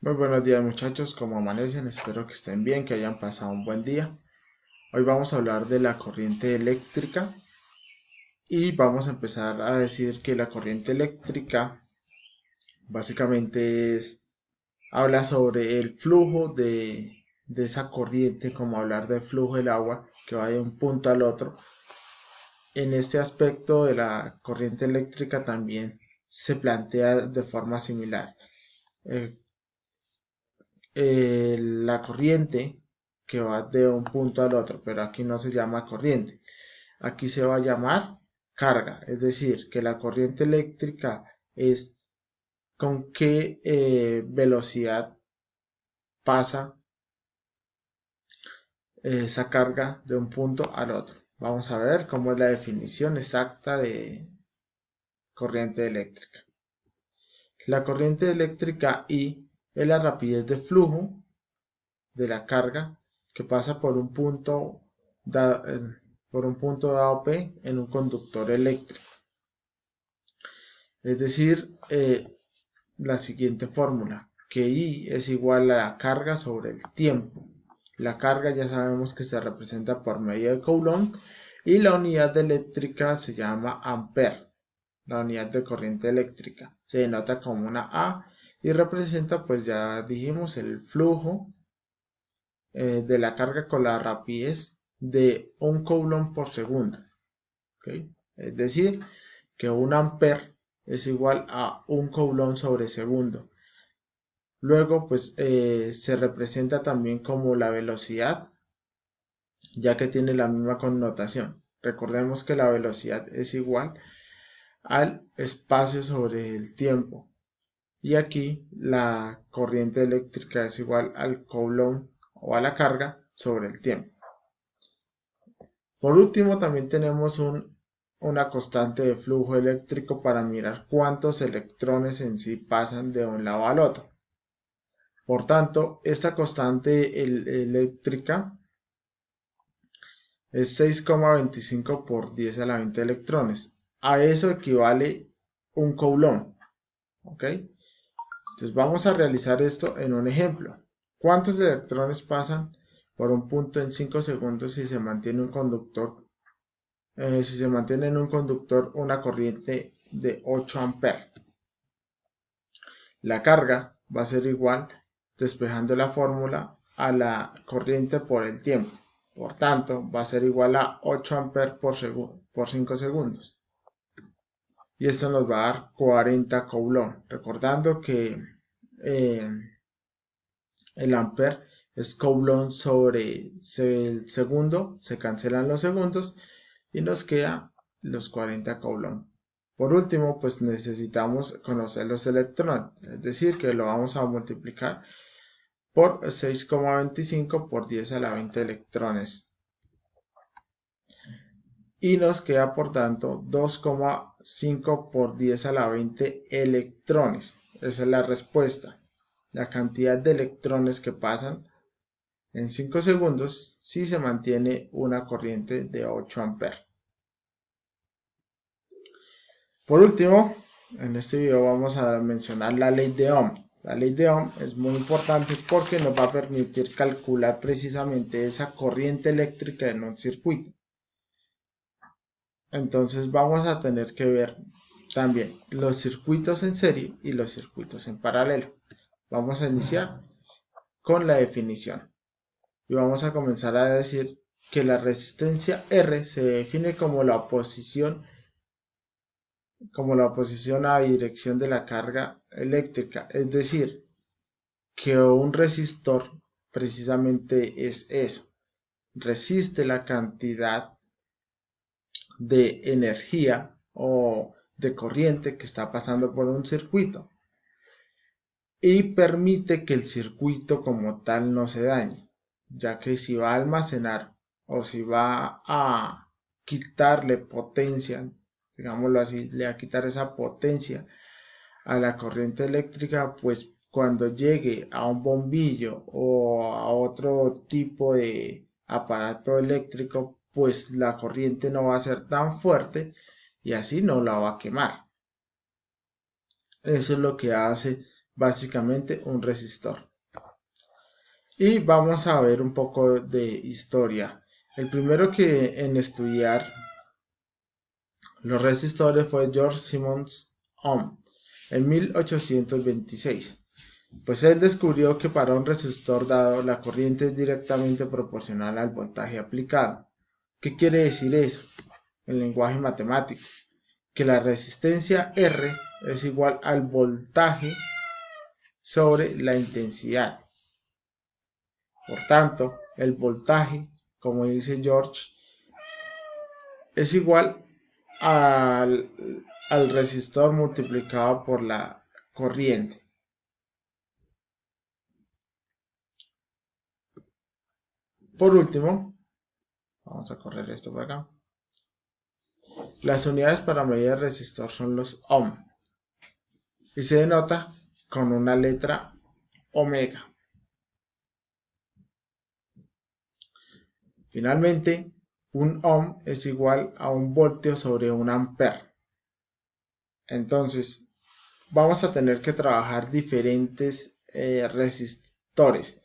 Muy buenos días muchachos, ¿cómo amanecen? Espero que estén bien, que hayan pasado un buen día. Hoy vamos a hablar de la corriente eléctrica y vamos a empezar a decir que la corriente eléctrica básicamente habla sobre el flujo de esa corriente, como hablar del flujo del agua que va de un punto al otro. En este aspecto de la corriente eléctrica también se plantea de forma similar. El la corriente que va de un punto al otro, pero aquí no se llama corriente, aquí se va a llamar carga, es decir, que la corriente eléctrica es con qué velocidad pasa esa carga de un punto al otro. Vamos a ver cómo es la definición exacta de corriente eléctrica. La corriente eléctrica I es la rapidez de flujo de la carga que pasa por un punto dado P en un conductor eléctrico. Es decir, la siguiente fórmula, que I es igual a la carga sobre el tiempo. La carga ya sabemos que se representa por medio de Coulomb y la unidad eléctrica se llama ampere. La unidad de corriente eléctrica se denota como una A y representa, pues ya dijimos, el flujo de la carga con la rapidez de un coulomb por segundo. ¿Okay? Es decir, que un ampere es igual a un coulomb sobre segundo. Luego, pues se representa también como la velocidad, ya que tiene la misma connotación. Recordemos que la velocidad es igual al espacio sobre el tiempo. Y aquí la corriente eléctrica es igual al coulomb o a la carga sobre el tiempo. Por último, también tenemos una constante de flujo eléctrico para mirar cuántos electrones en sí pasan de un lado al otro. Por tanto, esta constante eléctrica es 6,25 por 10 a la 20 electrones. A eso equivale un coulomb. ¿Ok? Entonces vamos a realizar esto en un ejemplo. ¿Cuántos electrones pasan por un punto en 5 segundos si se mantiene un conductor si se mantiene en un conductor una corriente de 8 amperes? La carga va a ser igual, despejando la fórmula, a la corriente por el tiempo. Por tanto, va a ser igual a 8 amperes por 5 segundos. Y esto nos va a dar 40 coulomb. Recordando que eh, el ampere es coulomb sobre el segundo, se cancelan los segundos y nos queda los 40 coulomb. Por último, pues necesitamos conocer los electrones, es decir, que lo vamos a multiplicar por 6,25 por 10 a la 20 electrones. Y nos queda, por tanto, 2,5 por 10 a la 20 electrones. Esa es la respuesta. La cantidad de electrones que pasan en 5 segundos si se mantiene una corriente de 8 amperes. Por último, en este video vamos a mencionar la ley de Ohm. La ley de Ohm es muy importante porque nos va a permitir calcular precisamente esa corriente eléctrica en un circuito. Entonces vamos a tener que ver también los circuitos en serie y los circuitos en paralelo. Vamos a iniciar con la definición y vamos a comenzar a decir que la resistencia R se define como la oposición a dirección de la carga eléctrica, es decir, que un resistor precisamente es eso, resiste la cantidad de energía o de corriente que está pasando por un circuito y permite que el circuito como tal no se dañe, ya que si va a almacenar o si va a quitarle potencia, digámoslo así, le va a quitar esa potencia a la corriente eléctrica, pues cuando llegue a un bombillo o a otro tipo de aparato eléctrico, pues la corriente no va a ser tan fuerte y así no la va a quemar. Eso es lo que hace básicamente un resistor. Y vamos a ver un poco de historia. El primero que en estudiar los resistores fue George Simmons Ohm en 1826. Pues él descubrió que para un resistor dado la corriente es directamente proporcional al voltaje aplicado. ¿Qué quiere decir eso? En lenguaje matemático, que la resistencia R es igual al voltaje sobre la intensidad. Por tanto, el voltaje, como dice George, es igual al resistor multiplicado por la corriente. Por último, vamos a correr esto por acá. Las unidades para medir el resistor son los ohm y se denota con una letra omega. Finalmente, un ohm es igual a un voltio sobre un ampere. Entonces, vamos a tener que trabajar diferentes resistores,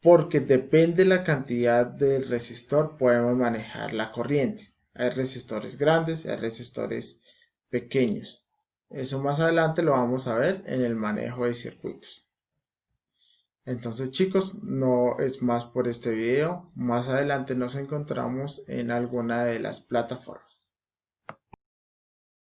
porque depende de la cantidad del resistor podemos manejar la corriente. Hay resistores grandes, hay resistores pequeños. Eso más adelante lo vamos a ver en el manejo de circuitos. Entonces chicos, no es más por este video. Más adelante nos encontramos en alguna de las plataformas.